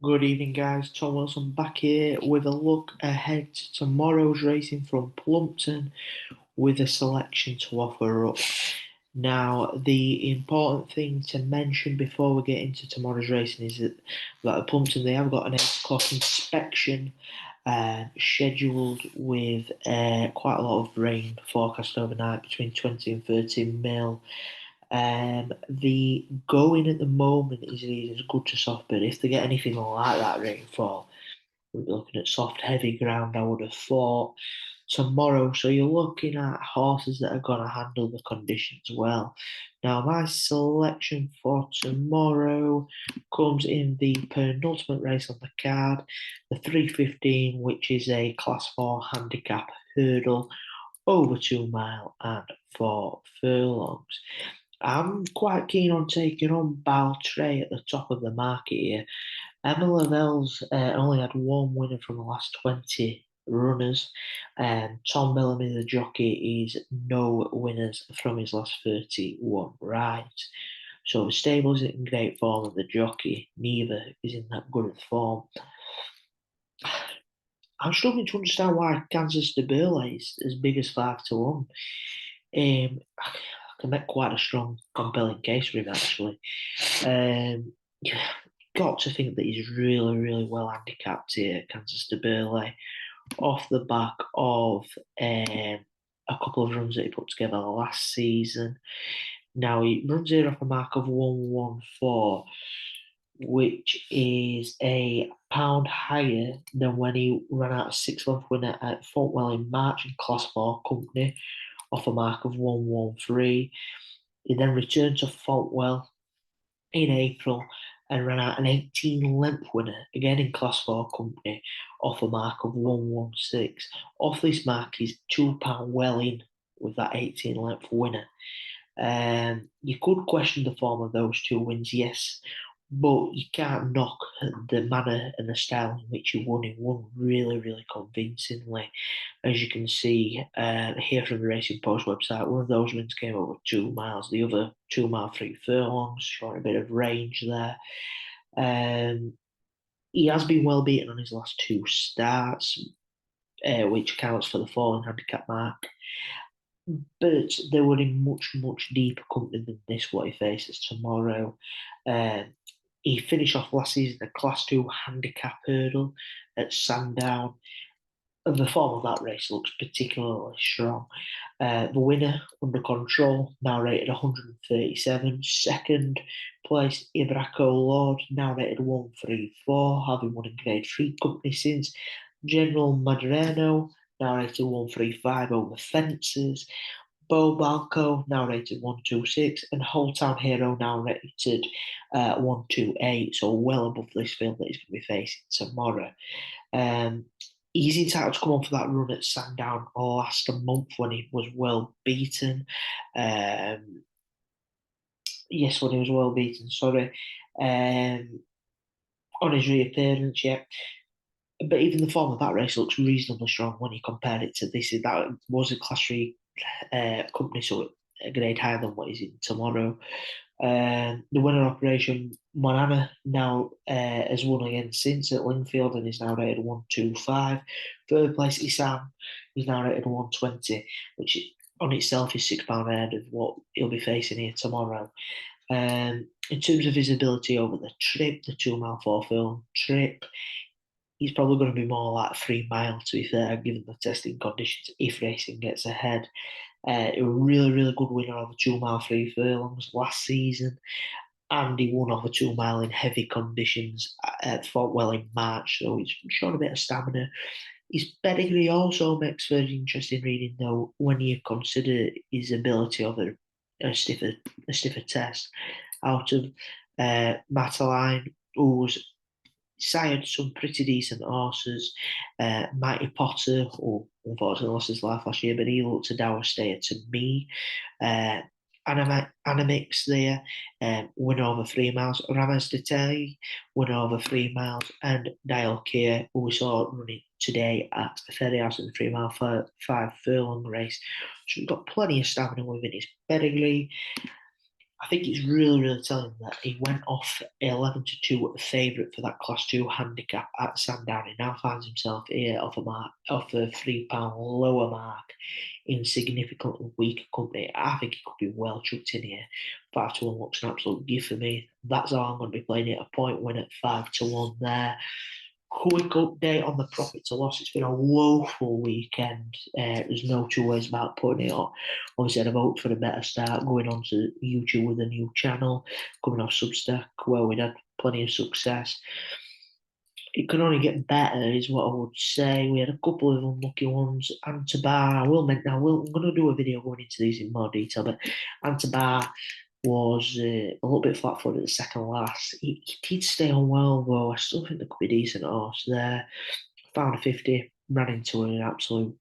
Good evening, guys. Tom Wilson back here with a look ahead to tomorrow's racing from Plumpton with a selection to offer up. Now, the important thing to mention before we get into tomorrow's racing is that at Plumpton they have got an 8 o'clock inspection scheduled with quite a lot of rain forecast overnight between 20 and 30 mil. The going at the moment is good to soft, but if they get anything like that rainfall, we'll be looking at soft, heavy ground, I would have thought, tomorrow. So you're looking at horses that are going to handle the conditions well. Now, my selection for tomorrow comes in the penultimate race on the card, the 3:15, which is a Class 4 handicap hurdle over 2 mile and 4 furlongs. I'm quite keen on taking on Baltray at the top of the market here. Emma Lavell's only had one winner from the last 20 runners, and Tom Bellamy, the jockey, is no winners from his last 31 rides. So the stable isn't in great form, and the jockey neither is in that good of form. I'm struggling to understand why Kansas de Burley is as big as 5-1. I can make quite a strong, compelling case for him, actually. You've got to think that he's really, really well handicapped here, Kansas de Burley, off the back of a couple of runs that he put together last season. Now he runs here off a mark of 114, which is a pound higher than when he ran out a 6-length winner at Fontwell in March in Class 4 company off a mark of 113. He then returned to Fontwell in April and ran out an 18-length winner, again in Class 4 company, off a mark of 116. Off this mark, he's £2 well in with that 18-length winner. You could question the form of those two wins, yes, but you can't knock the manner and the style in which he won. He won really, really convincingly. As you can see here from the Racing Post website, one of those wins came over 2 miles, the other 2 mile, 3 furlongs, showing a bit of range there. He has been well beaten on his last two starts, which counts for the falling handicap mark. But they were in much, much deeper company than this, what he faces tomorrow. He finished off last season a Class 2 handicap hurdle at Sandown. The form of that race looks particularly strong. The winner, under control, now rated 137. Second place, Ibraco Lord, now rated 134, having won in Grade 3 company since. General Madreno, now rated 135 over fences. Bo Balco, now rated 126, and Whole Town Hero, now rated 128, so well above this field that he's going to be facing tomorrow. He's entitled to come on for that run at Sandown last month when he was well beaten. Yes, when he was well beaten, sorry. On his reappearance, yeah. But even the form of that race looks reasonably strong when you compare it to this. That was a Class 3 company, so a grade higher than what he's in tomorrow. The winner operation, Monana, now has won again since at Lingfield and is now rated 125. Third place, Isam, is now rated 120, which on itself is £6 ahead of what he'll be facing here tomorrow. In terms of his ability over the trip, the 2 mile, 4 furlong trip, he's probably going to be more like 3 mile, to be fair, given the testing conditions, if racing gets ahead. A really, really good winner over 2 mile, 3 furlongs last season, and he won over 2 mile in heavy conditions at Fontwell in March, so he's shown a bit of stamina. His pedigree also makes very interesting reading, though, when you consider his ability over a stiffer test. Out of Mataline, who's sired some pretty decent horses. Mighty Potter, who unfortunately lost his life last year, but he looked a dour stayer to me. Animix there, win over 3 miles. Ramaz Detay, win over 3 miles. And Dial Kia, who we saw running today at Ferry House in the 3 mile, 5 furlong race. So we've got plenty of stamina within his pedigree. I think it's really, really telling that he went off 11-2 favourite for that Class 2 handicap at Sandown. He now finds himself here off a £3 lower mark in significantly weaker company. I think he could be well chucked in here. 5-1 looks an absolute gift for me. That's how I'm going to be playing it. A point win at 5-1 there. Quick update on the profit to loss. It's been a woeful weekend. There's no two ways about putting it on. Obviously, I had a vote for a better start, going on to YouTube with a new channel, coming off Substack, where we'd had plenty of success. It can only get better, is what I would say. We had a couple of unlucky ones. Antabar, I'm going to do a video going into these in more detail, but Antabar was a little bit flat-footed at the second last. He did stay on well, though. I still think there could be a decent horse there. Found a 50, ran into an absolute...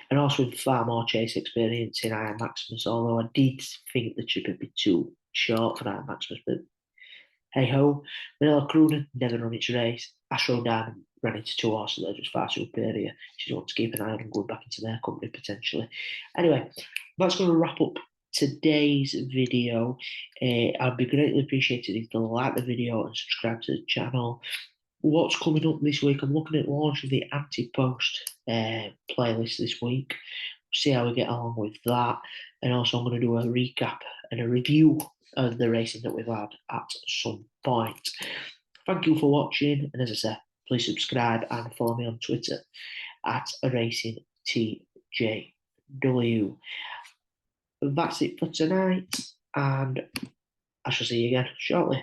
and also with far more chase experience in Iron Maximus, although I did think the trip would be too short for Iron Maximus, but hey ho, Manila Crooner never run its race. Astro Diamond ran into two horses that are just far superior. She wants to keep an eye on them going back into their company potentially. Anyway, that's going to wrap up today's video. I'd be greatly appreciated if you like the video and subscribe to the channel. What's coming up this week? I'm looking at launching the anti-post playlist this week. See how we get along with that. And also, I'm going to do a recap and a review of the racing that we've had at some point. Thank you for watching. And as I said, please subscribe and follow me on Twitter at RacingTJW. That's it for tonight. And I shall see you again shortly.